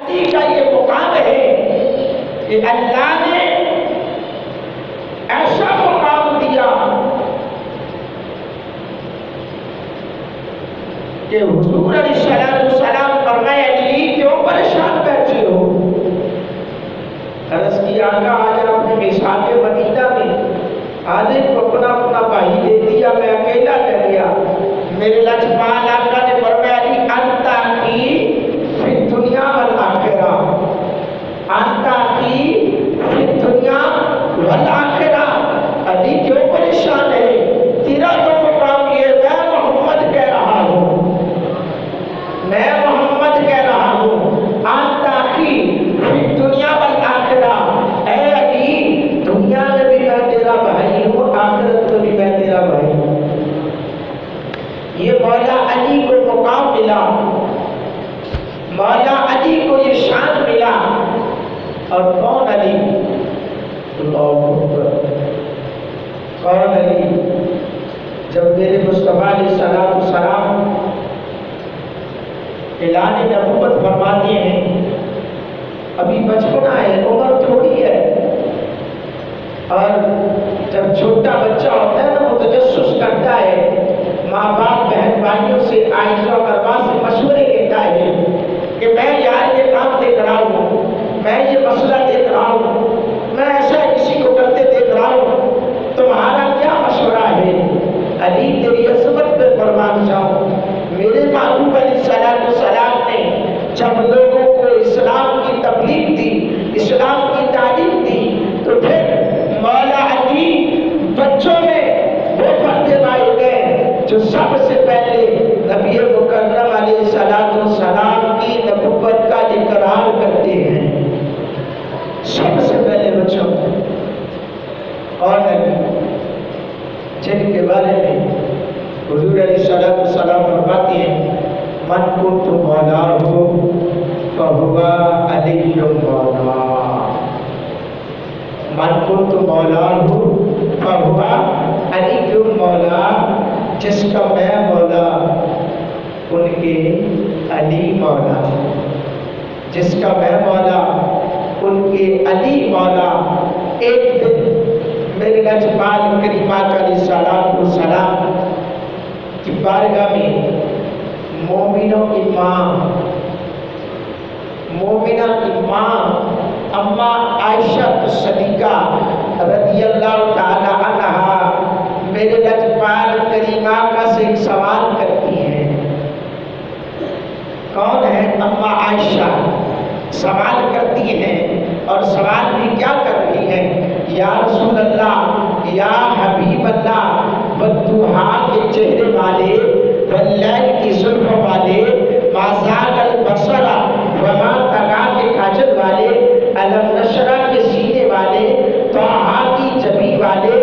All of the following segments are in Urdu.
علی کا یہ مقام ہے کہ اللہ نے ایسا مقام دیا کہ حضور علیہ السلام فرمائے علی کیوں پریشان بیٹھے ہو؟ عرض کیا آقا آج آپ نے میثاق مدینہ میں آدھے کو اپنا اپنا بھائی دے دیا، میں اکیلا رہ گیا۔ میرے لجپال آقا نے فرمایا علی انت اخی فی الدنیا والآخرہ، انت اخی فی الدنیا والآخرہ۔ علی کیوں پریشان ہے؟ تیرا تو مقام یہ میں محمد کہہ رہا ہوں، میں محمد کہہ رہا ہوں انت اخی فی الدنیا والآخرہ۔ اے علی دنیا میں بھی میں تیرا بھائی ہوں، آخرت میں بھی میں تیرا بھائی ہوں۔ یہ مولا علی کو مقام ملا، مولا علی کو یہ شان ملا۔ اور کون علی؟ اللہ اکبر، کون علی؟ جب میرے مصطفیٰ علیہ السلام اعلان نبوت فرماتے ہیں، ابھی بچپنا ہے، عمر تھوڑی ہے، اور جب چھوٹا بچہ ہوتا ہے نا وہ تجسس کرتا ہے، ماں باپ بہن بھائیوں سے عائشہ اور اربا سے مشورے لیتا ہے کہ میں یار یہ کام دیکھ رہا ہوں، میں یہ مسئلہ دیکھ رہا ہوں، میں ایسا کسی کو کرتے دیکھ رہا ہوں، تمہارا کیا مشورہ ہے؟ علی تیری عظمت پہ قربان جاؤں، میرے محبوب علیہ السلام نے جب لوگوں کو اسلام کی تبلیغ دی، اسلام کی تعلیم دی، تو پھر مولا علی بچوں میں وہ پردے پائے گئے جو سب سے پہلے نبی مکرم علیہ السلام کی نبوت کا اقرار کرتے ہیں، سب سے پہلے بچوں میں۔ اور جن کے بارے میں حضور علیہ السلام فرماتے ہیں من کنت مولاہ فہو علی مولا، من کنت مولاہ فہو علی مولا، جس کا میں مولا ان کے علی مولا، جس کا میں مولا ان کے علی مولا۔ ایک دن میرے لجپال کریم علیہ السلام کی بارگاہ میں مومنوں کی ماں، مومنہ کی ماں اما عائشہ صدیقہ رضی اللہ تعالی عنہا میرے لجپال کریم آقا سے ایک سوال کرتی ہیں۔ کون ہے؟ اما عائشہ سوال کرتی ہیں، اور سوال بھی کیا کر رہی ہیں؟ یا رسول اللہ، یا حبیب اللہ، والضحیٰ کے چہرے والے، واللیل کی زلف والے، ما زاغ البصر وما طغیٰ کے کاجل والے، الم نشرح کے سینے والے، طٰہٰ کی جبین والے،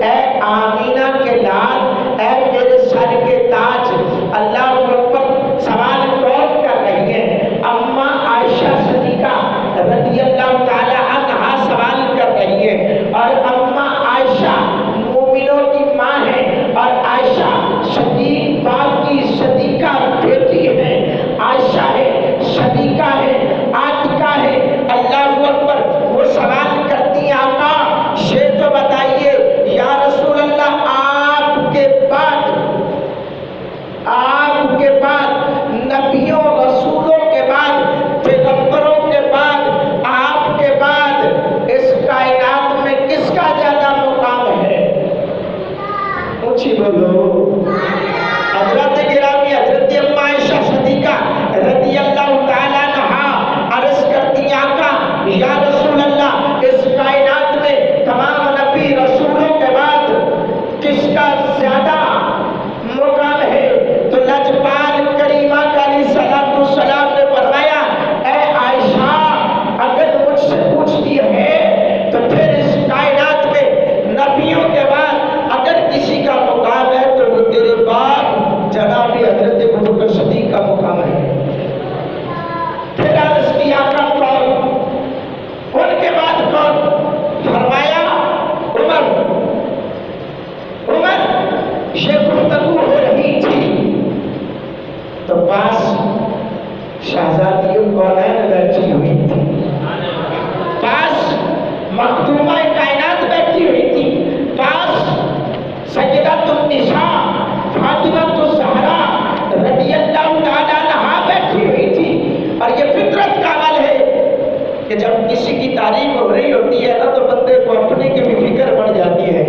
اے آمینہ کے لال، اے میرے سر کے تاج، اللہ اکبر۔ سوال کون کر رہی ہیں؟ اما عائشہ صدیقہ رضی اللہ تعالی عنہا سوال کر رہی ہے، اور اما عائشہ مومنوں کی ماں ہے، اور عائشہ صدیق باپ کی صدیقہ بیٹی ہے، عائشہ ہے تعریف ہو رہی ہوتی ہے نا تو بندے کو اپنے کی بھی فکر پڑ جاتی ہے،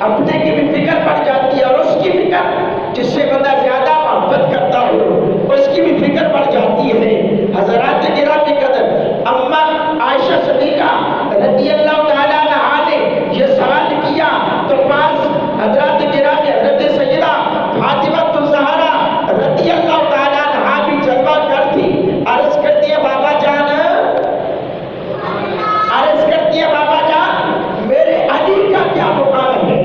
اپنے کی بھی فکر پڑ جاتی ہے، اور اس کی فکر جس سے بندہ زیادہ محبت کرتا ہو اس کی بھی فکر پڑ جاتی ہے۔ حضرات گرامی قدر، اما عائشہ صدیقہ رضی اللہ تعالیٰ عنہا نے یہ سوال کیا تو پاس حضرات گرامی حضرت سیدہ فاطمہ الزہرا رضی اللہ تعالیٰ عنہا بھی جلوہ گر تھی، عرض کرتی ہے بابا جان، عرض کرتی ہے بابا جان میرے علی کا کیا مقام ہے،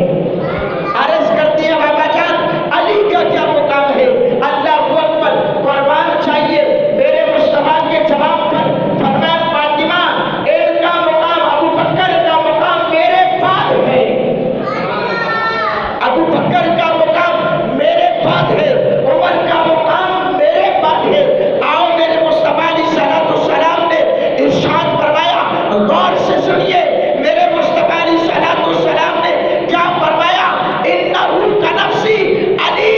عرض کرتی ہے بابا جان علی کا کیا مقام ہے؟ اللہ اکبر، قربان چاہیے میرے مصطفیٰ کے جواب پر فرمایا فاطمہ ان کا مقام ابو بکر کا مقام میرے بعد ہے، ابو بکر کا مقام میرے بعد ہے، عمر کا مقام میرے بعد ہے۔ آؤ میرے مصطفیٰ علیہ السلام نے ارشاد فرمایا، غور سے سنیے میرے مصطفیٰ علیہ السلام نے کیا فرمایا، انہو کنفسی علی،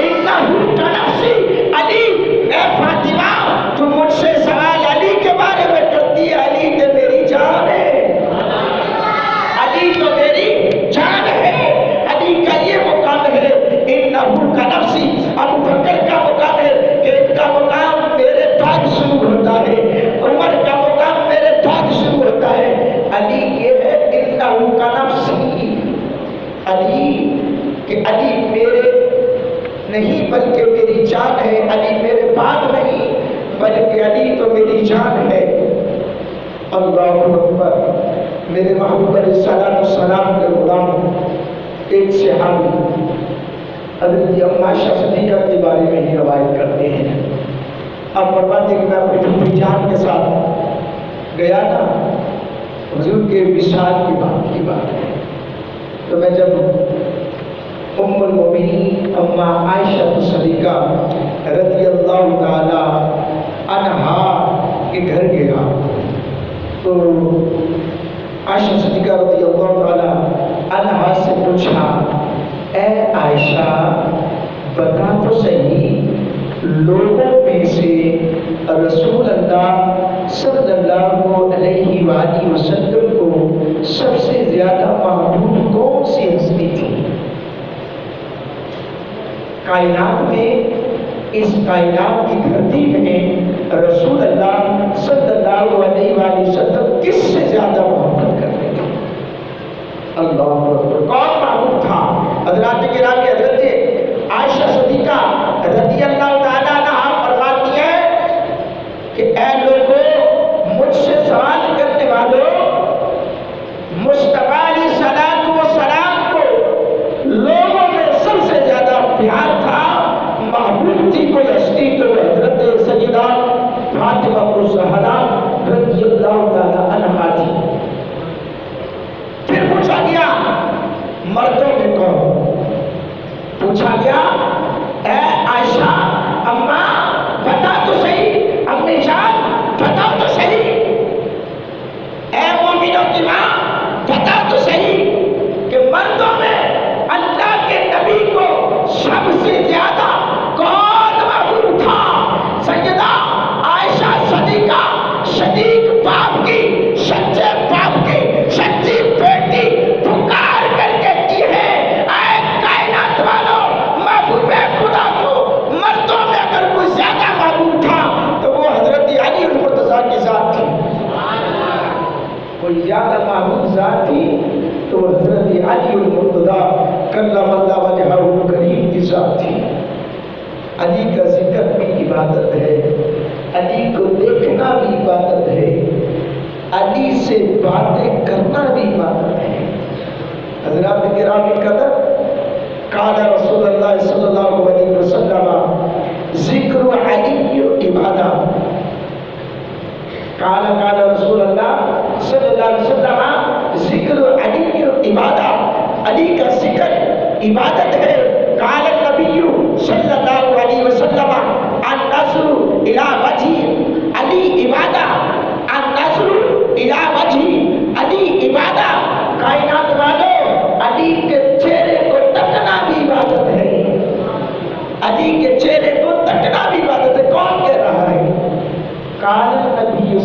انہو کنفسی علی۔ اے فاطمہ تو مجھ سے سوال علی کے بارے میں کرتی ہے، علی تو میری جان ہے، علی تو میری جان ہے، علی کا یہ مقام ہے، انہو کنفسی۔ ابو بکر کا مقام ہے کہ ان کا مقام میرے بعد شروع ہوتا ہے، عمر کا مقام میرے بعد شروع ہوتا ہے، علی یہ ہے انہو کنفسی، علی کہ علی میرے نہیں بلکہ میری جان ہے، علی میرے بعد نہیں بلکہ علی تو میری جان ہے۔ اللہ اکبر، میرے محبوب علیہ السلام کے غلام ایک صحابی حضرت اما عائشہ صدیقہ کے بارے میں ہی روایت کرتے ہیں، اب فرماتے ہیں کہ میں اپنی پھوپھی جان کے ساتھ گیا نا، حضور کے وصال کی بات ہے، تو میں جب ام المؤمنین اما عائشہ صدیقہ رضی اللہ تعالی عنہا کے گھر گیا تو عائشہ صدیقہ رضی اللہ تعالی عنہا سے پوچھا، اے عائشہ بتا تو صحیح لوگوں میں سے رسول اللہ صلی اللہ علیہ وآلہ وسلم کو سب سے زیادہ محبوب کون سی ہستی تھی کائنات میں؟ اس کائنات کی دھرتی میں رسول اللہ صلی اللہ علیہ وآلہ وسلم کس سے زیادہ محبت کرتے تھے؟ اللہ اکبر، کون محبوب تھا؟ حضرات گرامی حضرت عائشہ صدیقہ رضی اللہ تعالیٰ عنہا فرماتی ہے کہ اے لوگوں مجھ سے سوال کرنے والوں، مصطفیٰ علیہ السلام کو لوگوں میں سب سے زیادہ پیار تھا، محبوب تھی کوئی ہستی تو حضرت سیدہ فاطمہ الزہرا رضی اللہ تعالیٰ عنہا تھی۔ پھر پوچھا گیا مردوں میں کون؟ پوچھا گیا اے عائشہ اماں بتا تو صحیح، امی جان بتا تو صحیح، اے مومنوں کی ماں بتا تو صحیح کہ مردوں میں اللہ کے نبی کو سب سے زیادہ کون محبوب تھا؟ سیدہ عائشہ صدیقہ، صدیق باپ کی، سچے باپ کی سچی بیٹی پکار کر کہتی ہے، اے کائنات والوں، محبوب خدا کو مردوں میں اگر کوئی زیادہ محبوب تھا تو وہ حضرت علی المرتضیٰ کی ذات تھی، کوئی زیادہ محبوب ذات تھی تو حضرت علی المرتضیٰ کرم اللہ وجہہ کریم کی ذات تھی۔ علی کا ذکر بھی عبادت ہے، علی کو دیکھنا بھی عبادت ہے، علی سے باتیں کرنا بھی عبادت ہے۔ حضرات گرامی قدر، قال رسول اللہ صلی اللہ علیہ وسلم ذکر علی عبادہ، قال رسول اللہ صلی اللہ علیہ وسلم ذکر علی عبادہ، علی کا ذکر عبادت ہے۔ قال النبی صلی اللہ علیہ وسلم النظر الی وجہ علی عبادہ، النظر الی وجہ علی عبادہ۔ کائنات والوں، علی کے چہرے کو تکنا بھی عبادت ہے، علی کے چہرے کو تکنا بھی عبادت ہے۔ کون کہہ رہا ہے؟ قال النبی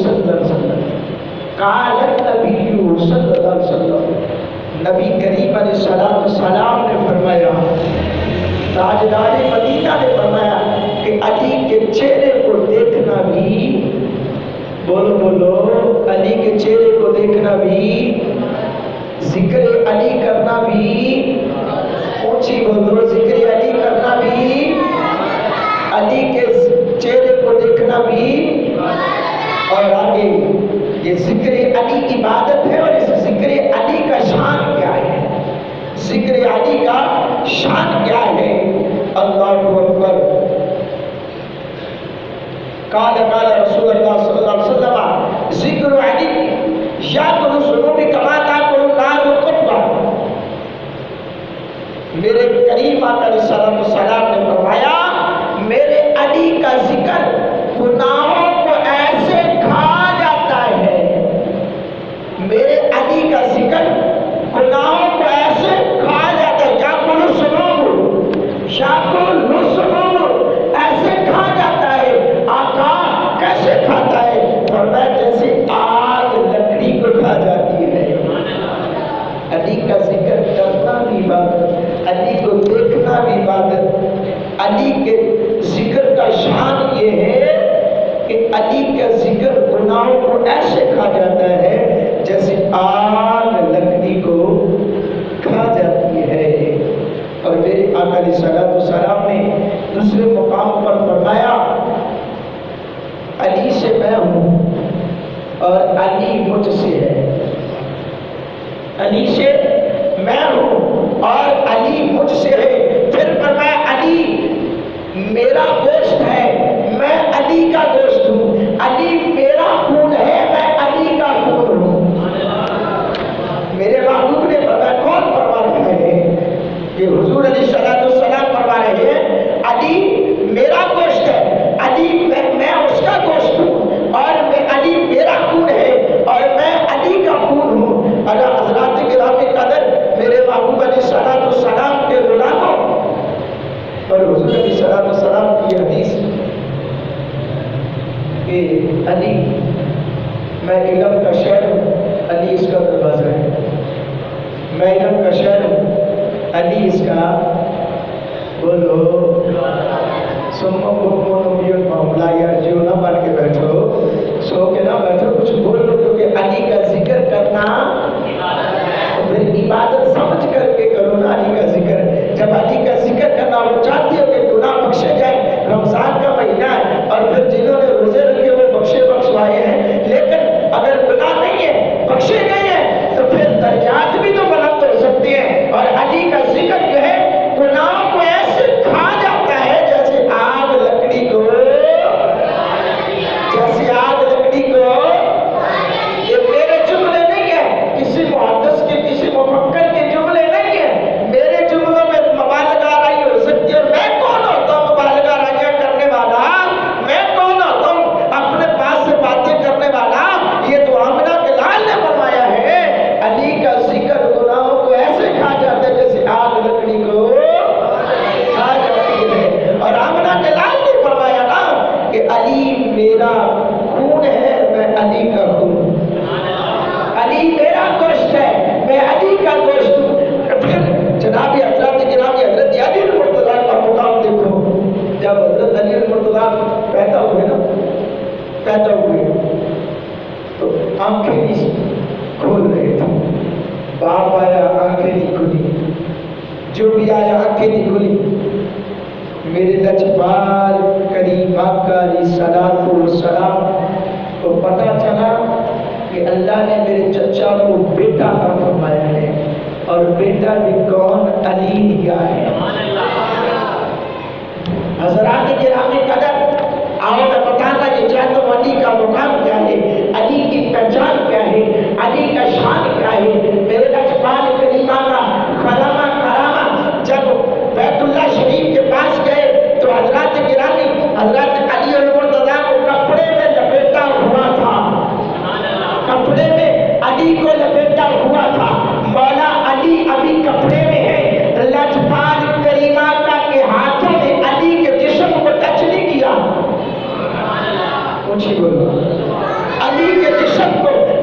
قال النبی صلی اللہ علیہ وسلم، نبی کریم علیہ السلام نے فرمایا، تاجدار مدینہ نے فرمایا کہ علی کے چہرے کو دیکھنا بھی، بولو بولو، علی کے چہرے کو دیکھنا بھی، ذکر علی کرنا بھی، اونچی بولو، ذکر علی کرنا بھی، علی کے چہرے کو دیکھنا بھی، اور آگے یہ ذکر علی عبادت ہے، اور اس ذکر علی کا شان کیا ہے، ذکر علی کا شان کیا ہے؟ اللہ اکبر۔ قال رسول اللہ صلی اللہ علیہ وسلم ذکر علی یاکل الذنوب کما تاکل النار القطب۔ میرے کریم آقا علیہ السلام نے فرمایا میرے علی کا ذکر گناہوں کو ایسے کھا جاتا ہے، میرے علی کا ذکر گناہوں کو ایسے کھا جاتا ہے، یاکل الذنوب ایسے کھا جاتا ہے۔ آقا کیسے کھاتا ہے؟ فرمایا جیسے آگ لکڑی کو کھا جاتی ہے۔ علی کا ذکر کرنا بھی عبادت، علی کو دیکھنا بھی عبادت۔ علی کے ذکر کا شان یہ ہے کہ علی کا ذکر گناہوں کو ایسے کھا جاتا ہے جیسے آگ لکڑی کو کھا جاتی ہے۔ اور میرے آقا علیہ السلام نے دوسرے مقام پر فرمایا علی سے میں ہوں اور علی مجھ سے ہے، علی سے میں ہوں اور علی مجھ سے ہے۔ پھر فرمایا علی میرا گوشت ہے، میں علی کا گوشت ہوں، علی میرا خون ہے، میں علی کا خون ہوں۔ میرے محبوب نے فرمایا، کون فرما رہا ہے کہ حضور علیہ السلام فرما رہے ہیں علی میرا گوشت ہے، علی میں اس کا گوشت ہوں، اور میں علی میرا خون ہے اور میں علی کا خون ہوں۔ اور حضرات کرام قدر میرے محبوب علیہ السلام کے غلاموں، اور حضور علیہ السلام کی حدیث کہ علی میں علم کا شہر ہوں، علی اس کا دروازہ ہے، میں علم کا شہر ہوں، علی اس کا، بولو سمو کو معاملہ یا جو نہ بن کے بیٹھو، سو کے نہ بیٹھو، کچھ بولو، کیونکہ علی کا ذکر کرنا پھر عبادت سمجھ کر کے کرو نا علی کا ذکر۔ جب علی کا ذکر کرنا وہ چاہتی ہو کہ گناہ بخشے جائے، رمضان کا مہینہ ہے اور پھر جنہوں نے روزے رکھے وہ بخشوائے ہیں، لیکن اگر گناہ نہیں ہے، بخشے گئے ہیں، تو پھر درجات بھی تو بلند ہو سکتے ہیں۔ اور علی کا ذکر جو ہے گناہوں کو ایسے کھا جاتا ہے جیسے آگ لکڑی کو، جیسے آگ لکڑی کو۔ یہ میرے جملے نہیں ہیں، کسی محدث کے، کسی مفکر کے جملے نہیں ہیں، میرے جملوں میں مبالغہ آرائی ہو سکتی ہے۔ میں کون ہوتا ہوں مبالغہ آرائیاں کرنے والا؟ میں کون ہوتا ہوں اپنے پاس سے باتیں کرنے والا؟ یہ تو آمنہ کے لال نے فرمایا ہے علی کا ذکر گناہوں کو ایسے کھا جاتا ہے جیسے آگ لکڑی کو کھا جاتی ہے۔ اور آمنہ کے لال نے فرمایا نا کہ علی میرا خون ہے، میں علی کا خون ہوں، علی میرا گوشت ہے، میں علی کا گوشت ہوں۔ پھر جناب حضرت حضرت علی المرتضیٰ کا مقام دیکھو، جب حضرت علی المرتضیٰ پیدا ہوئے تو آنکھیں نہیں کھول رہے تھے، باپ آیا آنکھیں نہیں کھلی، جو بھی آیا آنکھیں نہیں کھلی۔ میرے لجپال کریم آقا علیہ السلام کو پتا چلا کہ اللہ نے میرے چچا کو بیٹا کا فرمایا ہے، اور بیٹا بھی کون؟ علی دیا ہے۔ حضرات گرامی قدر، آؤ میں بتانا کہ چاہتا ہوں علی کا مقام کیا ہے، علی کی پہچان کیا ہے، علی کا شان کیا ہے۔ میرے لجپال کریم آقا کرامہ جب بیت اللہ شریف کے پاس گئے تو حضرات گرامی حضرت علی المرتضیٰ کو کپڑے میں لپیٹا ہوا تھا، کپڑے میں علی کو لپیٹا ہوا تھا۔ مولا علی ابھی کپڑے میں ہے، لجپال کریم آقا کے ہاتھوں نے علی کے جسم کو ٹچ نہیں کیا، کچھ بولو، علی کے جسم کو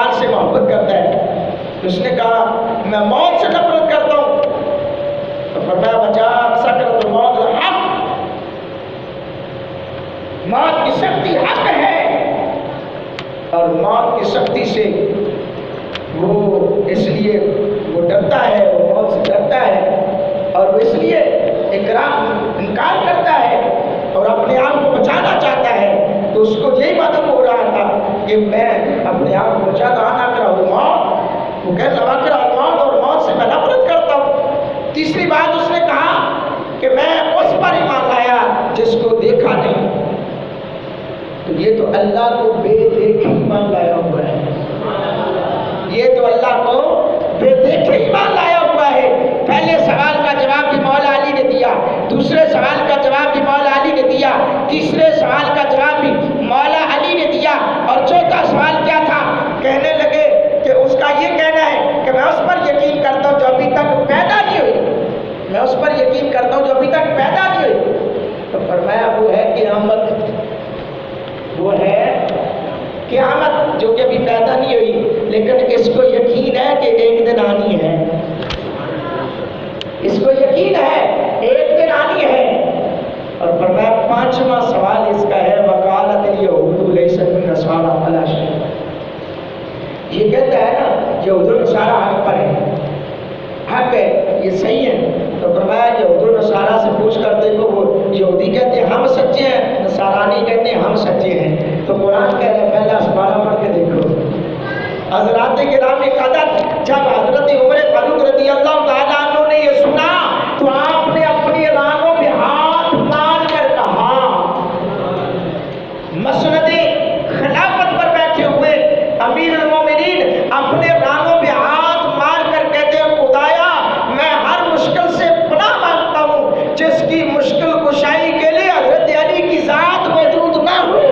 زوال سے محبت کرتا ہے. اس نے کہا میں موت سے نفرت کرتا ہوں. تو فرمایا وجاءت سکرۃ الموت الحق، موت کی سختی حق ہے، اور موت کی سختی سے وہ اس لیے وہ ڈرتا ہے، وہ موت سے ڈرتا ہے، اور وہ اس لیے انکار کرتا ہے اور اپنے آپ کو بچانا چاہتا ہے. تو اس کو یہی معلوم ہو رہا تھا کہ میں اپنے آپ کو بچاتا آنا کرا ہوں موت، وہ کہہ لوا کرا موت، اور موت سے میں نفرت کرتا ہوں. تیسری بات اس نے کہا کہ میں اس پر ایمان لایا جس کو دیکھا نہیں. تو یہ تو اللہ کو بے دیکھے ایمان لایا ہوا ہے، یہ تو اللہ کو بے دیکھے ایمان لایا ہوا ہے. پہلے سوال کا جواب بھی مولا علی نے دیا، دوسرے سوال کا جواب بھی مولا علی نے دیا، تیسرے سوال کا جواب بھی مولا علی نے دیا، اور چوتھا سوال کیا تھا؟ کہنے لگے کہ اس کا یہ کہنا ہے کہ میں اس پر یقین کرتا ہوں جو ابھی تک پیدا نہیں ہوئی، میں اس پر یقین کرتا ہوں جو ابھی تک پیدا نہیں ہوئی. تو فرمایا وہ ہے قیامت، وہ ہے قیامت جو کہ ابھی پیدا نہیں ہوئی، لیکن اس کو یقین ہے کہ ایک دن آنی ہے، اس کو یقین ہے ایک دن آنی ہے. اور فرمایا پانچواں سوال اس کا ہے وقالت الیہود لیست النصارى علی شیء. یہ کہتا ہے نا یہود و نصارہ حق پر ہے، حق ہے، یہ صحیح ہے. تو فرمایا یہود و نصارہ سے پوچھ کر دیکھو، وہ یہودی کہتے ہیں ہم سچے ہیں، نصارانی کہتے ہیں ہم سچے ہیں. تو قرآن کہتا ہے پہلا سپارہ پڑھ کے دیکھو. حضرات کرام قدر جب حضرت عمر فاروق رضی اللہ تعالیٰ عنہ نے یہ سنا تو آپ نے اپنی رانوں پہ ہاتھ مار کر کہا، مسند خلافت پر بیٹھے ہوئے امیر المومنین اپنے رانوں پہ ہاتھ مار کر کہتے ہیں خدایا میں ہر مشکل سے پناہ مانگتا ہوں جس کی مشکل کشائی کے لیے حضرت علی کی ذات موجود نہ ہو.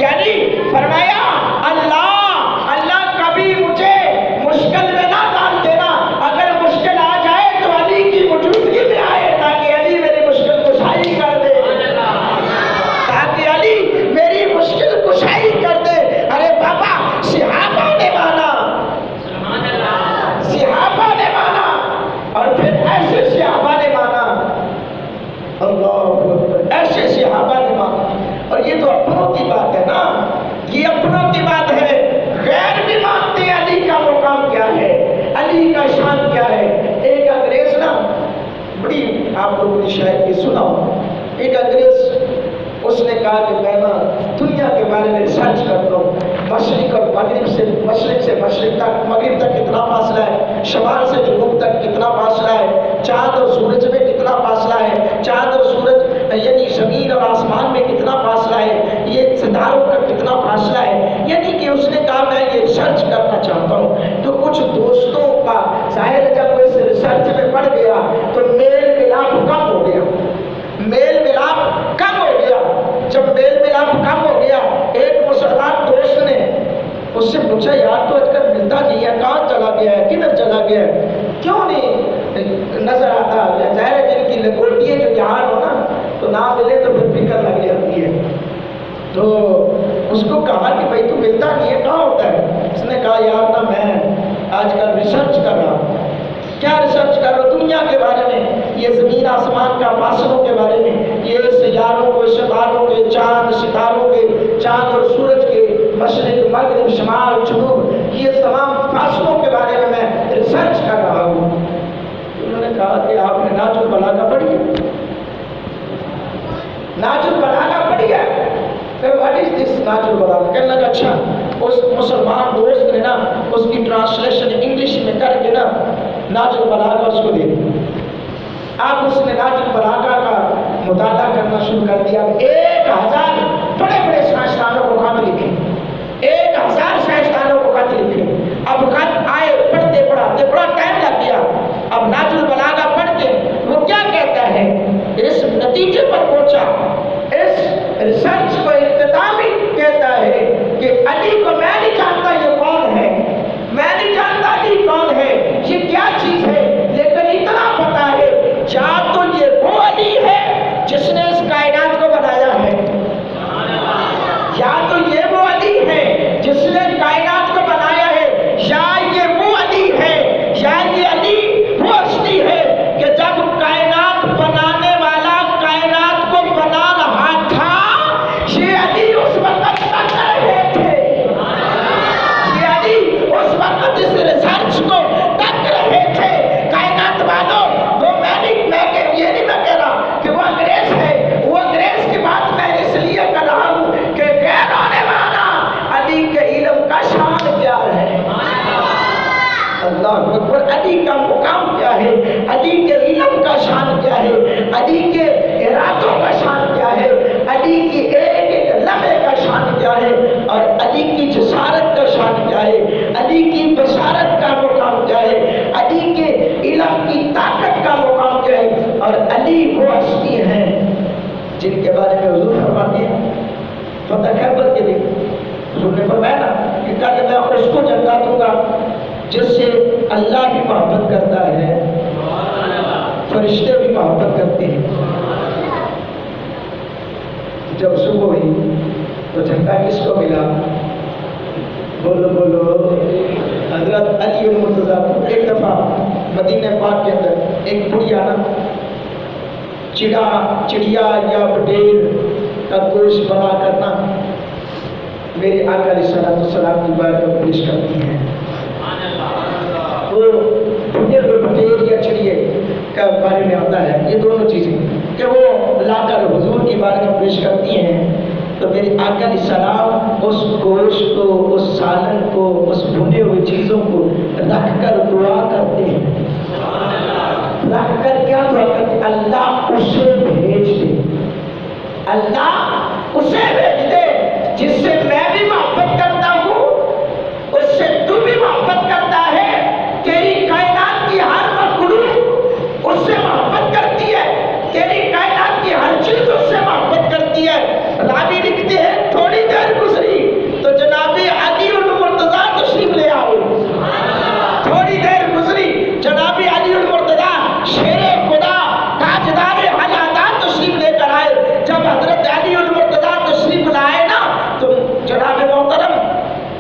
یعنی فرمایا اللہ کبھی مجھے مشکل میں نہ ڈال دینا، اگر مشکل آ جائے تو علی کی موجودگی میں آئے تاکہ علی میری مشکل کشائی کر دے، تاکہ علی میری مشکل کشائی کر دے. ارے بابا صحابہ نے مانا، صحابہ نے مانا، اور پھر ایسے صحابہ نے مانا، اللہ ایسے صحابہ نے مانا. اور یہ تو اپنوں کی بات ہے نا، یہ اپنوں کی بات ہے. غیر بھی مانتے ہیں علی کا مقام کیا ہے، علی کا شان کیا ہے. ایک انگریز نا بڑی آپ لوگوں نے شاید یہ سنا ہو، ایک انگریز اس نے کہا کہ میں نا دنیا کے بارے میں ریسرچ کرتا ہوں، مشرق اور مغرب سے، مشرق سے مشرق تک، مغرب تک کتنا فاصلہ ہے، شمال سے جنوب تک کتنا فاصلہ ہے، چاند اور سورج میں کتنا فاصلہ ہے، چاند اور سورج یعنی زمین اور آسمان میں کتنا فاصلہ ہے، یہ ستاروں کا کتنا فاصلہ ہے. یعنی کہ اس نے کہا میں یہ ریسرچ کرنا چاہتا ہوں. تو کچھ دوستوں کا ظاہر جب وہ اس ریسرچ میں پڑ گیا تو میل ملاپ کم ہو گیا، میل ملاپ کم ہو گیا. جب میل ملاپ کم ہو گیا ایک مسلمان دوست نے اس سے پوچھا یار تو آج کل ملتا نہیں ہے، کہاں چلا گیا ہے، کدھر چلا گیا ہے، کیوں نہیں نظر آتا. ظاہر ہے جن کی لنگوٹیاں جو یہاں ہو نا تو نہ ملے تو پھر فکر لگ جاتی ہے. تو اس کو کہا کہ بھائی تو ملتا نہیں ہے، کہاں ہوتا ہے. اس نے کہا یار نا میں آج کل ریسرچ کر رہا ہوں. کیا ریسرچ کر رہا ہوں؟ دنیا کے بارے میں، یہ زمین آسمان کا فاصلوں کے بارے میں، یہ سیاروں کے، ستاروں کے، چاند ستاروں کے، چاند اور سورج کے، مشرق مغرب شمال جنوب، یہ تمام فاصلوں کے بارے میں میں ریسرچ کر رہا ہوں. انہوں نے کہا کہ آپ نے ناج البلاغہ پڑھی ہے؟ ناج البلاغہ پڑھی ہے؟ پھر واٹ از دس ناج البلاغہ؟ کہنے لگا اچھا. اس مسلمان دوست نے نا اس کی ٹرانسلیشن انگلش میں کر کے نا ناج البلاغہ اس کو دے دی. اب اس نے ناج البلاغہ کا مطالعہ کرنا شروع کر دیا. 1000 بڑے بڑے سائنسدانوں کو خط لکھے، 1000 سائنسدانوں کو خط لکھے. اب خط آئے، پڑھتے پڑھاتے بڑا ٹائم لگ گیا. اب ناج البلاغہ پڑھ کے وہ کیا کہتا ہے، اس نتیجے پر پہنچا، اس ریسرچ کو اختتامی کہتا ہے کہ علی کو میں نہیں جانتا یہ کون ہے، میں نہیں جانتا علی کون ہے، یہ کیا چیز ہے، لیکن اتنا پتا ہے یا تو یہ وہ علی ہے جس نے اس کائنات کو بنایا ہے، فرمایا نا کہ کل میں اس کو جنتا دوں گا جس سے اللہ بھی محبت کرتا ہے، فرشتے بھی محبت کرتے ہیں۔ جب صبح ہوئی تو جھنڈا کس کو ملا؟ بولو بولو، حضرت علی المرتضیٰ۔ ایک دفعہ مدینہ پاک کے اندر ایک بڑھیا نا چڑیا یا بٹیر کا گوشت بنا کرنا میرے آقا علیہ السلام کی بارگاہ میں پیش کرتی ہیں۔ وہ بٹیر یا چڑیے کا بارے میں آتا ہے، یہ دونوں چیزیں کہ وہ لا کر حضور کی بارگاہ میں پیش کرتی ہیں، تو میرے آقا علیہ السلام اس گوشت کو، اس سالن کو، اس بھنے ہوئے چیزوں کو رکھ کر دعا کرتے ہیں۔ رکھ کر کیا دعا کرتے ہیں؟ اللہ اسے بھیج دے، اللہ اسے بھیج دے جس سے میں بھی محبت کرتا ہوں، اس سے تو بھی محبت کرتا ہے، تیری کائنات کی ہر مخلوق اس سے محبت کرتی ہے، تیری کائنات کی ہر چیز اس سے محبت کرتی ہے۔ راوی لکھتے ہیں تھوڑی دیر گزری تو جناب علی المرتضیٰ تشریف لے آؤ۔ تھوڑی دیر گزری جناب علی المرتضیٰ شیر خدا تاجدار حیات تشریف لے کر آئے۔ جب حضرت علی المرتضیٰ تشریف لائے نا تو جناب محترم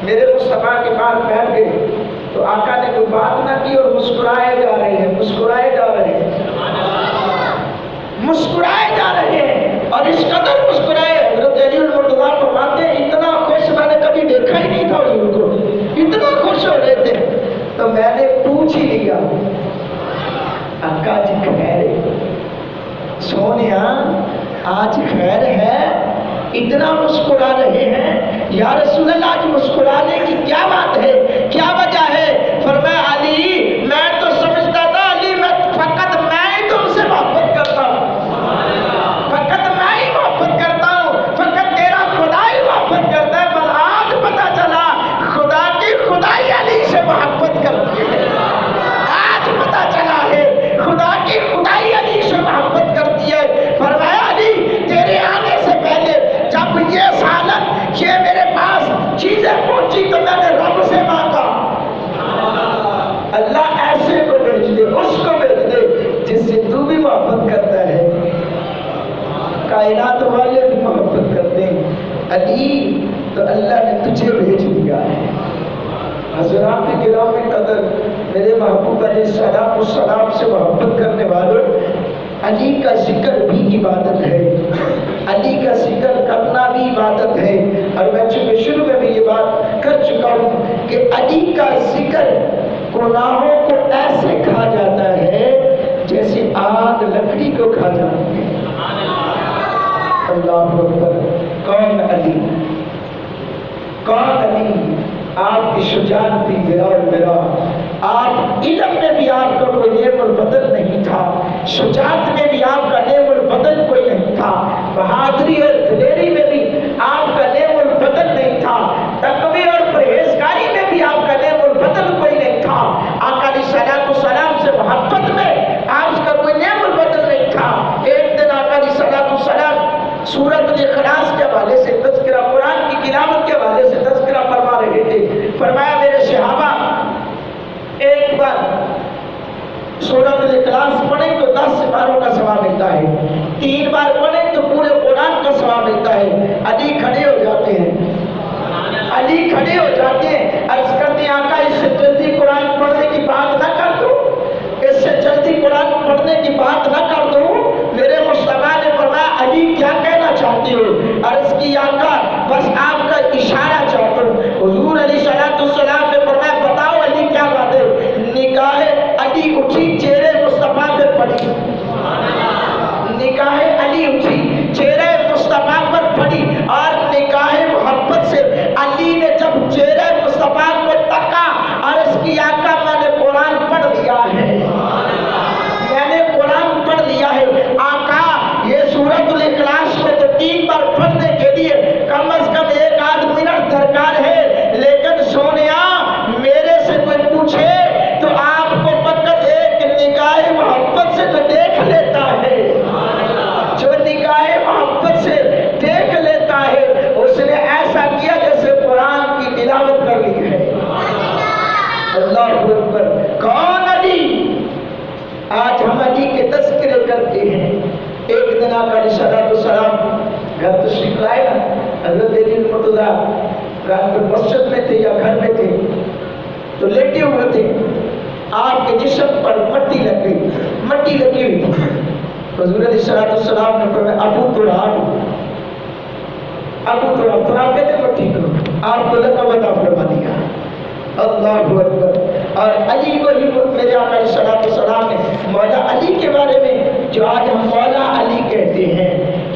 میرے مصطفیٰ کے پاس بیٹھ گئے، تو آقا نے کوئی بات نہ کی اور مسکرائے جا رہے ہیں، مسکرائے جا رہے ہیں، مسکرائے جا رہے ہیں، اور اس قدر مسکرائے حضرت علی المرتضیٰ فرماتے ہیں اتنا خوش میں نے کبھی دیکھا ہی نہیں تھا حضور کو، اتنا خوش ہو رہے تھے۔ تو میں نے پوچھ ہی لیا آقا جی خیر ہے؟ سونیا آج خیر ہے؟ اتنا مسکرا رہے ہیں، یا رسول اللہ آج مسکرانے کی کیا بات ہے، کیا وجہ ہے؟ فرمایا علی میں تو سمجھتا تھا علی میں فقط میں ہی تم سے محبت کرتا ہوں، فقط میں ہی محبت کرتا ہوں، فقط تیرا خدا ہی محبت کرتا ہے، پر آج پتا چلا خدا کی خدائی علی سے محبت کرتی ہے، آج پتا چلا ہے خدا کی خدائی علی سے محبت کرتی ہے۔ فرمایا علی تیرے آنے سے پہلے جب یہ سالن یہ میرے پاس چیزیں پہنچی تو میں نے رب سے مانگا اللہ ایسے کو بھیج دے، اس کو بھیج دے جس سے تو بھی محبت کرتا ہے، کائنات والے بھی محبت کرتے ہیں، علی تو اللہ نے تجھے بھیج دیا ہے۔ حضرات کرام قدر میرے محبوب علیہ السلام سے محبت کرنے والوں، علی کا ذکر بھی عبادت ہے، علی کا ذکر کرنا بھی عبادت ہے۔ اور میں چونکہ شروع میں بھی یہ بات کر چکا ہوں کہ علی کا ذکر گناہوں کو ایسے کھا جاتا ہے جیسے آگ لکڑی کو کھا جاتی ہے۔ اللہ اکبر۔ کون علی؟ کون علی؟ آپ کی شجاعت بھی میرا اور میرا، آپ علم میں بھی آپ کا کوئی نعم البدل نہیں تھا، شجاعت میں بھی آپ کا نعم البدل کوئی نہیں تھا، بہادری اور دلیری میں بھی آپ کا نعم البدل نہیں تھا، تقوی اور پرہیزگاری میں بھی آپ کا نعم البدل کوئی نہیں تھا، آقا علیہ السلام سے محبت میں آپ کا کوئی نعم البدل نہیں تھا۔ ایک دن آقا علیہ السلام سورۃ الاخلاص کے حوالے سے تذکرہ، قرآن کی تلاوت کے حوالے سے تذکرہ فرما رہے تھے۔ فرمایا میرے صحابہ ایک بار سورۃ الاخلاص پڑھیں تو 10 سپاروں کا ثواب ملتا ہے، 3 بار پڑھیں تو پورے قرآن کا ثواب ملتا ہے۔ علی کھڑے ہو جاتے ہیں، علی کھڑے ہو جاتے ہیں، عرض کرتے ہیں آقا اس سے جلدی قرآن پڑھنے کی بات نہ کر دو، اس سے جلدی قرآن پڑھنے کی بات نہ کر دو۔ میرے مصطفیٰ نے فرمایا علی کیا کہنا چاہتے ہو؟ عرض کی آقا بس آپ کا اشارہ چاہتا ہوں۔ حضور علیہ السلام نے فرمایا بتاؤ علی کیا بات ہے؟ نگاہ علی اٹھی چہرے مصطفیٰ پہ پڑی، نگاہ علی اٹھی دینا کا سلام گھر تشریف لائے نا، حضرت علی مرتضیٰ رات کو مسجد میں تھے یا گھر میں تھے تو لیٹے ہوئے تھے، آپ کے جسم پر مٹی لگی ہوئی تھی۔ حضور علیہ السلام نے فرمایا ابو تراب تراب کہتے مٹی کو، آپ کو لقب عطا فرما دیا۔ اللہ اکبر۔ اور علی کو ہی میرے آقا علیہ السلام نے مولا علی کے بارے میں جو آج ہم مولا علی کہتے ہیں،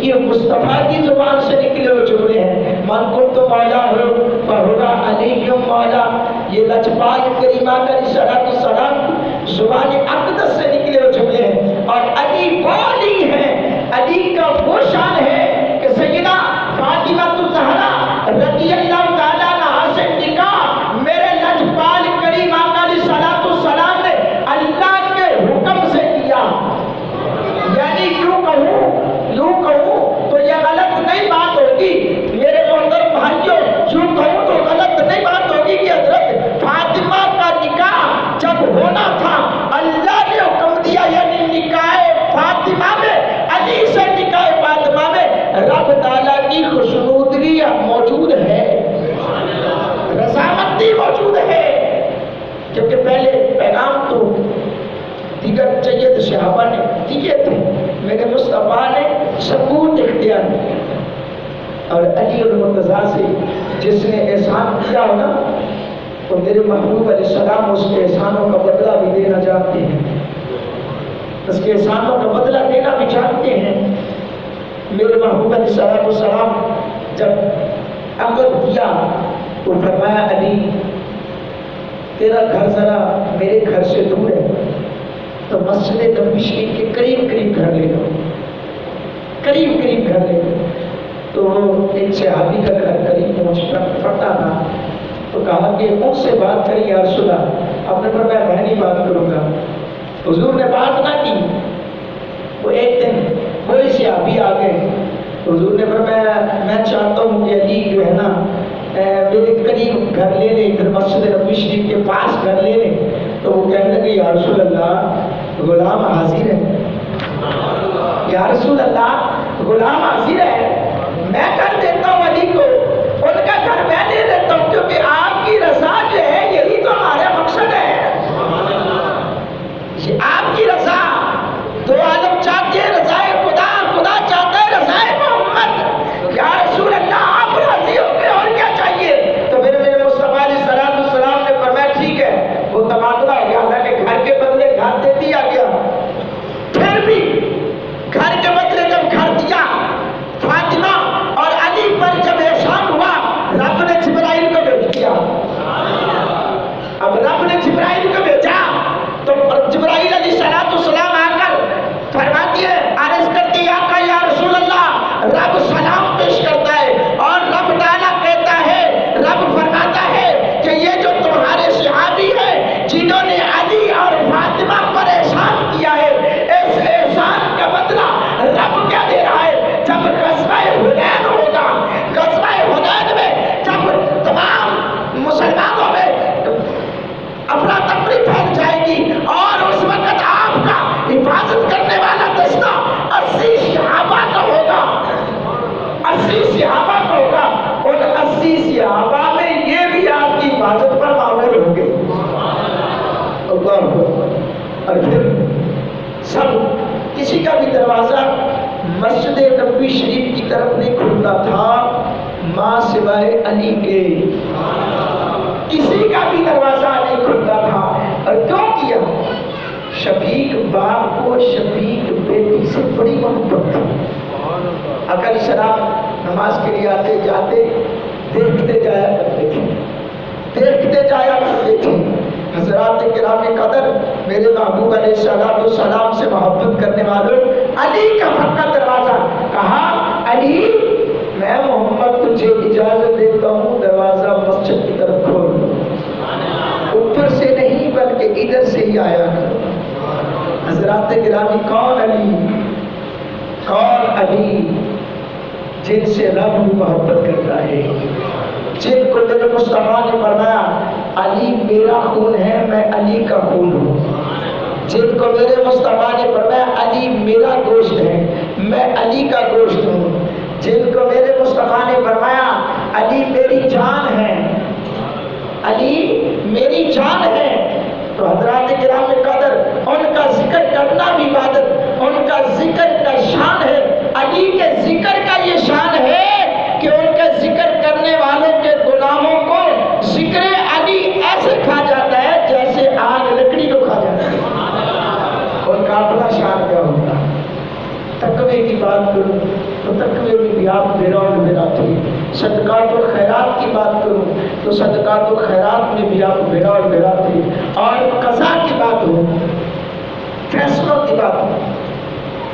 یہ مصطفیٰ کی زبان سے نکلے ہوئے جملے ہیں۔ من کنت مولا ہو فہو علی مولا، یہ لجپال کریمہ کا علیہ السلام زبان اقدس سے نکلے ہوئے جملے ہیں۔ اور علی وہ علی ہے، علی کا وہ شان ہے کہ سیدہ فاطمہ الزہرا رضی اللہ تعالیٰ عنہا سے نکاح میرے لجپال کریم آقا علیہ السلام نے اللہ کے حکم سے کیا۔ یعنی یوں کہوں تو یہ غلط نہیں بات ہوگی میرے محترم بھائیوں، یوں کہوں تو غلط نہیں بات ہوگی کہ حضرت فاطمہ کا نکاح جب ہونا تھا اللہ نے حکم دیا، یعنی نکاح فاطمہ میں علی سے نکاح فاطمہ میں رب تعالیٰ کی خوشنودگی موجود ہے، رضامندی موجود ہے۔ کیونکہ پہلے پیغام تو دیگر جید صحابہ نے دیے تھے، میرے مصطفیٰ نے ثبوت اختیار کیا۔ اور علی المرتضیٰ سے جس نے احسان کیا ہو نا، تو میرے محبوب علیہ السلام اس کے احسانوں کا بدلہ بھی دینا جانتے ہیں، اس کے احسانوں کا بدلہ دینا بھی جانتے ہیں۔ میرے محبوب علیہ السلام جب عقد کیا تو فرمایا علی تیرا گھر ذرا میرے گھر سے دور ہے، تو مسجد نبوی شریف کے قریب گھر لے لو، قریب گھر لے لو۔ تو ایک صحابی کا گھر قریب پڑتا تھا، تو کہا کہ ان سے بات کری یا رسول اللہ۔ آپ نے فرمایا میں نہیں بات کروں گا۔ حضور نے بات نہ کی۔ وہ ایک دن وہی صحابی آ گئے، حضور نے فرمایا میں چاہتا ہوں کہ علی جو ہے نا میرے قریب گھر لے لے، ادھر مسجد نبوی شریف کے پاس گھر لے لے۔ تو وہ کہنے لگے یا رسول اللہ غلام حاضر ہے، یا رسول اللہ غلام حاضر ہے، میں کر دیتا ہوں علی کو، ان کا گھر میں دے دیتا ہوں، کیونکہ آپ کی رضا جو ہے یہی تو ہمارا مقصد ہے، آپ کی رضا۔ دو عالم چاہتے ہیں رضا خدا، خدا چاہتا ہے رضا محمد۔ یا رسول اللہ آپ راضی ہو گئے اور کیا چاہیے؟ تو پھر میرے مصطفیٰ علیہ السلام نے فرمایا ٹھیک ہے، وہ تبادلہ ہو گیا، اللہ کے گھر کے بدلے گھر دے دیا گیا۔ پھر بھی گھر کے بدلے جب گھر دیا، فاطمہ اور علی پر جب احسان ہوا، رب نے جبرائیل کو بھیج دیا۔ اب رب نے جبرائیل کو بھیجا تو جبرائیل علیہ السلام آ کر فرماتی ہے، عرض کرتی ہے آقا یا رسول اللہ رب سلام پیش کرتا ہے، اور رب تعالیٰ کہتا ہے، رب فرماتا ہے کہ یہ جو تمہارے صحابی ہیں جنہوں نے علی اور فاطمہ پر احسان کیا ہے، اس احسان کا بدلہ رب کیا دے رہا ہے؟ جب غزوہ حنین ہوگا، غزوہ حنین میں جب تمام مسلمانوں میں افراتفری پھیل جائے گی اور اس وقت آپ کا حفاظت کرنے والا دستہ 80 صحابہ کا ہوگا، 80 صحابہ کا ہوگا، اور 80 صحابہ میں یہ بھی آپ کی حفاظت پر معمول ہوں گے۔ اور پھر سب کسی کا بھی دروازہ مسجد نبوی شریف کی طرف نہیں کھلتا تھا ماں سوائے علی کے، کسی کا بھی دروازہ نہیں کھلتا تھا۔ اور کیوں کیا؟ شفیق باپ کو شفیق بیٹی سے بڑی محبت تھی۔ آقا علیہ السلام نماز کے لیے آتے جاتے دیکھتے جایا کرتے تھے۔ حضرات کرام قدر، میرے محبوب علیہ السلام سے محبت کرنے والوں، علی کا پکا دروازہ کہا علی میں محمد تجھے اجازت دیتا ہوں دروازہ مسجد کی طرف کھول، اوپر سے نہیں بلکہ ادھر سے ہی آیا کرو۔ حضرات گرامی کون علی جن سے رب محبت کرتا ہے، جن کو میرے مصطفیٰ نے فرمایا علی میرا خون ہے، میں علی کا خون ہوں، جن کو میرے مصطفیٰ نے فرمایا علی میرا گوشت ہے، میں علی کا گوشت ہوں، جن کو میرے مصطفیٰ نے فرمایا علی میری جان ہے، علی میری جان ہے، تو حضرات کرام قدر ان کا ذکر کرنا بھی عبادت، ان کا ذکر کا شان ہے۔ علی کے ذکر کا یہ شان ہے کہ ان کا ذکر کرنے والوں کے غلاموں کو ذکر علی ایسے کھا جاتا ہے جیسے آگ لکڑی کو کھا جاتا ہے۔ ان کا اپنا شان کیا ہوتا ہے۔ تقوی کی بات کروں تو تقوی میں بھی آپ میرا اور میرا تھی، صدقات و خیرات کی بات کروں تو صدقات و خیرات میں بھی آپ میرا اور میرا تھی، اور قضا کی بات ہو، فیصلوں کی بات ہو،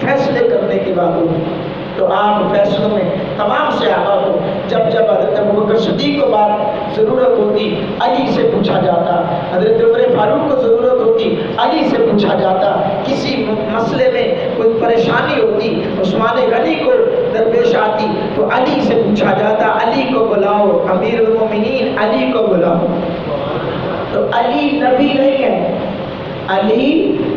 فیصلے کرنے کی بات ہو تو آپ فیصلوں میں تمام سے آگاہ ہو۔ جب جب حضرت ابوبکر صدیق کو بات ضرورت ہوتی علی سے پوچھا جاتا، حضرت عمر فاروق کو ضرورت ہوتی علی سے پوچھا جاتا، کسی مسئلے میں کوئی پریشانی ہوتی عثمان غنی کو درپیش آتی تو علی سے پوچھا جاتا، علی کو بلاؤ، امیر المومنین علی کو بلاؤ۔ تو علی نبی نہیں ہے، علی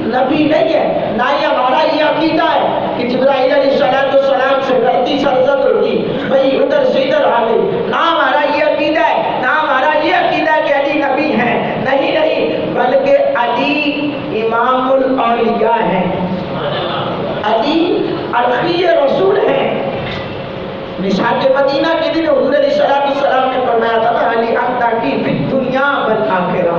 نبی نہیں ہے، نہ ہی ہمارا یہ عقیدہ ہے کہ جبرائیل علیہ السلام سے غلطی سرزد ہوتی بھئی ادھر سے ادھر آ گئی، نہ ہمارا یہ عقیدہ ہے، نہ ہمارا یہ عقیدہ ہے کہ علی نبی ہے، نہیں، بلکہ علی امام الاولیاء ہے، علی عرفی رسول ہے۔ نشاط مدینہ کے دن حضور علیہ السلام نے فرمایا تھا نا علی انتا کی فی الدنیا والآخرہ،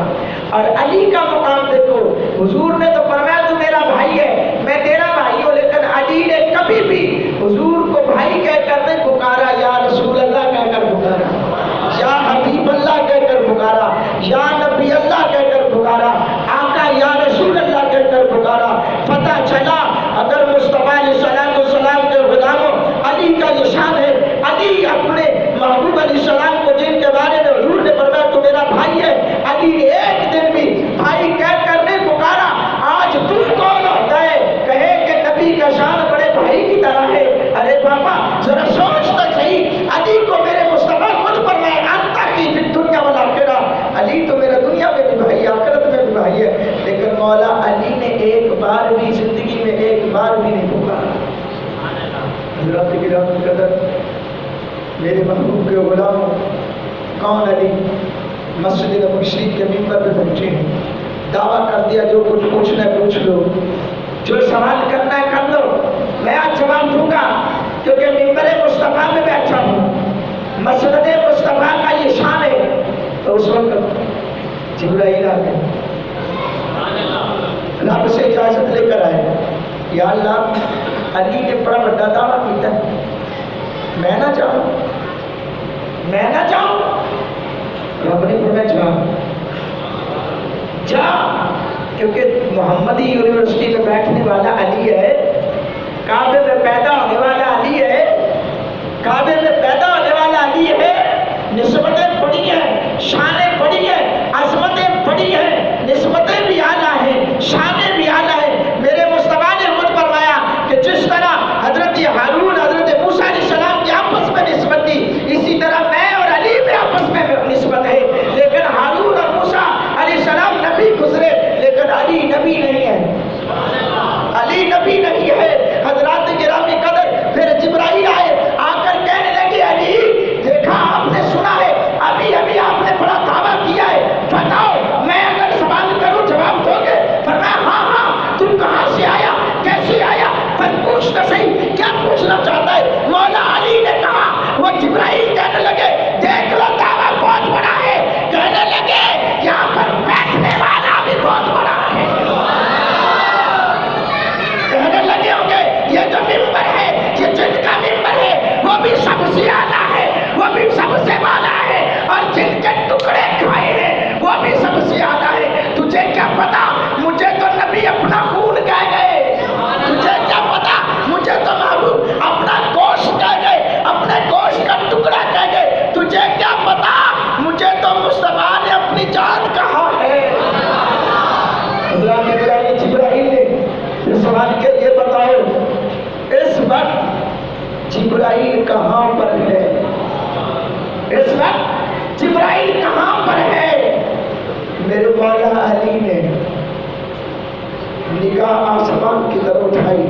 اور علی کا مقام دیکھو، حضور نے تو فرمایا تو میرا بھائی ہے، میں تیرا بھائی ہوں، لیکن علی نے کبھی بھی حضور کو بھائی کہہ کر نہیں پکارا، یا رسول اللہ کہہ کر پکارا، یا حبیب اللہ کہہ کر پکارا، یا نبی اللہ کہہ کر پکارا، آقا یا رسول اللہ کہہ کر پکارا۔ پتہ چلا اگر مصطفیٰ علیہ السلام کے غلاموں علی کا یہ شان ہے، علی اپنے محبوب علیہ السلام کو جن کے بارے میں حضور نے فرمایا تو میرا بھائی ہے، علی نے ایک دن بھی بھائی کہہ کر نہیں پکارا۔ آج تم کون ہوتا ہے کہے کہ نبی کا شان بڑے بھائی کی طرح ہے؟ ارے بابا ذرا سوچ تو صحیح، علی کو میرے مصطفیٰ خود فرمائے انتا کی فی الدنیا والآخرہ، علی تو میرا دنیا میں بھی بھائی آخرت میں بھی بھائی ہے، لیکن مولا علی نے ایک بار بھی زندگی میں ایک بار بھی نہیں پکارا۔ حضرات کرام قدر میرے محبوب کے غلاموں، کون علی مسجد نبوی شریف کے ممبر پہ پہنچے ہیں، دعویٰ کر دیا جو کچھ پوچھنا ہے پوچھ لو، جو سوال کرنا ہے کر لو، میں آج جواب دوں گا کیونکہ ممبر مصطفیٰ میں بیٹھا ہوں، مسجد مصطفیٰ کا یہ شان ہے۔ تو اس وقت جبرائیل آ گئے، اللہ سے اجازت لے کر آئے، یا اللہ علی نے بڑا بڑا دعویٰ کیتا ہے، میں نہ جاؤں، میں نہ جاؤں، رب نے فرمایا جا، کیونکہ محمدی یونیورسٹی میں بیٹھنے والا علی ہے، کعبے میں پیدا ہونے والا علی ہے، کعبے میں پیدا ہونے والا علی ہے، نسبتیں بڑی ہیں، شانیں بڑی ہیں، عظمتیں بڑی ہیں، نسبتیں بھی اعلیٰ ہیں، شانیں بھی اعلیٰ ہیں۔ میرے مصطفیٰ نے خود فرمایا کہ جس طرح حضرت ہارون حضرت موسیٰ علیہ السلام کی آپس میں نسبت تھی، اسی طرح میں اور علی میں آپس میں نسبت ہے، لیکن ہارون اور موسیٰ علیہ السلام نبی گزرے لیکن علی نبی نہیں ہے، علی نبی نہیں ہے۔ حضرات گرامی قدر پھر جبرائیل آئے، آ کر کہنے لگے علی دیکھا آپ نے سنا ہے، ابھی ابھی آپ نے بڑا دعویٰ کیا ہے، بتاؤ میں اگر سوال کروں جواب دو گے؟ فرمایا ہاں ہاں، تم کہاں سے آیا، کیسے آیا، پر پوچھ تو صحیح کیا پوچھنا چاہتا ہے؟ مولا علی نے کہا، وہ جبرائیل کہنے لگے دیکھ لو دعویٰ بہت بڑا ہے، کہنے لگے یہاں پر بیٹھنے والا بھی بہت بڑا ہے، کہنے لگے ہوں گے یہ جو ممبر ہے، یہ جن کا ممبر ہے وہ بھی سب سے اعلیٰ ہے، وہ بھی سب سے بالا ہے، اور جن کے ٹکڑے کھائے ہیں وہ بھی سب سے اعلیٰ ہے۔ تجھے کیا پتا، مجھے تو نبی اپنا خون کہہ گئے، تجھے کیا پتا، مجھے تو محبوب اپنا گوشت کہہ گئے، اپنے گوشت کا ٹکڑا کہہ گئے، تجھے کیا پتا، مجھے تو مصطفیٰ نے اپنی جان کہا ہے۔ اللہ کے جبرائیل نے اس سوال کے لیے بتاؤ اس وقت جبرائیل کہاں پر ہے، اس وقت جبرائیل کہاں پر ہے؟ میرے مولا علی نے نگاہ آسمان کی طرف اٹھائی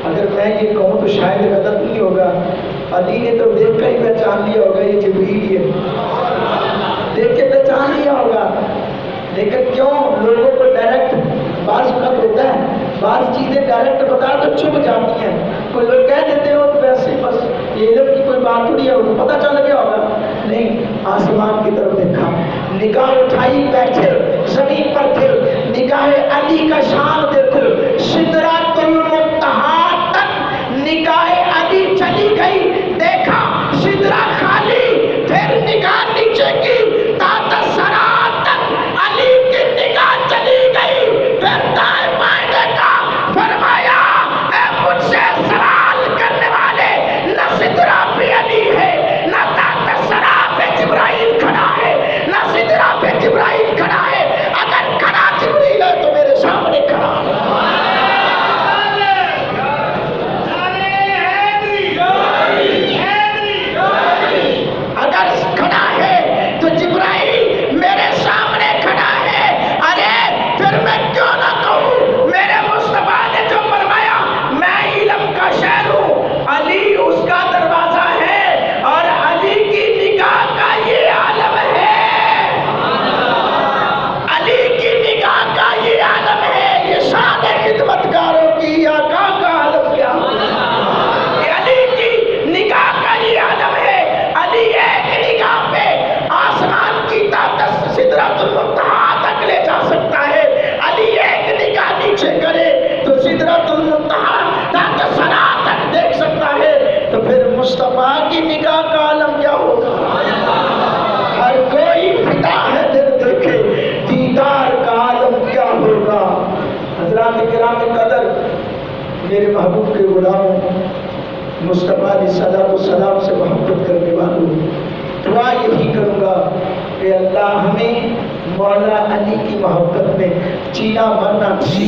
اگر میں یہ کہوں تو شاید غلط نہیں ہوگا، علی نے تو دیکھ کر ہی پہچان لیا ہوگا یہ جبریل ہے، دیکھ کے پہچان لیا ہوگا. لیکن کیوں لوگوں کو ڈائریکٹ بعض وقت ہوتا ہے، بعض چیزیں ڈائریکٹ بتا تو چھپ جاتی ہیں. کوئی لوگ کہہ دیتے ہو تو ویسے بس یہ علم کی کوئی بات تھوڑی ہے، ان کو پتہ چل گیا ہوگا. نہیں، آسمان کی طرف دیکھا، نگاہ اٹھائی، بیٹھے زمین پر تھے، نگاہ علی کا شان دیکھو، سدرۃ المنتہا تک نگاہ علی چلی گئی، دیکھا سدرہ خالی، پھر نگاہ نیچے کی تحت الثری تک علی کی نگاہ چلی گئی، پھر دائیں بائیں دیکھا، فرمایا اے مجھ سے سوال کرنے والے، نہ سدرہ پہ علی ہے، نہ تحت الثری پہ جبرائیل کھڑا ہے، نہ سدرہ پہ جبرائیل کھڑا ہے. اگر کھڑا جبرائیل ہے تو میرے سامنے کھڑا ہے. اگر کھڑا ہے تو جبرائیل میرے سامنے کھڑا ہے. ارے پھر میں کیوں نہ کہوں، میرے مصطفیٰ نے جو فرمایا میں علم کا شہر ہوں، علی اس کا دروازہ ہے، اور علی کی نگاہ کا یہ عالم ہے، علی کی نگاہ کا یہ عالم ہے. یہ شان خدمتگاروں کی آقا کا عالم کیا ہے، علی کی نگاہ کا یہ عالم ہے. علی ایک نگاہ پہ آسمان کی تحت سدرۃ المنتہا تک لے جا سکتا ہے. علی ایک نگاہ نیچے کرے تو سدرۃ المنتہا تحت الثری تک دیکھ سکتا ہے. تو پھر مصطفیٰ کی نگاہ کا عالم کیا ہوگا؟ ہر کوئی فدا ہے دل دیکھے دیدار کا عالم کیا ہوگا. حضرات کرام قدر، میرے محبوب کے غلاموں، مصطفیٰ علیہ السلام سے محبت کرنے والوں، دعا یہی کروں گا کہ اللہ ہمیں مولا علی کی محبت میں جینا مرنا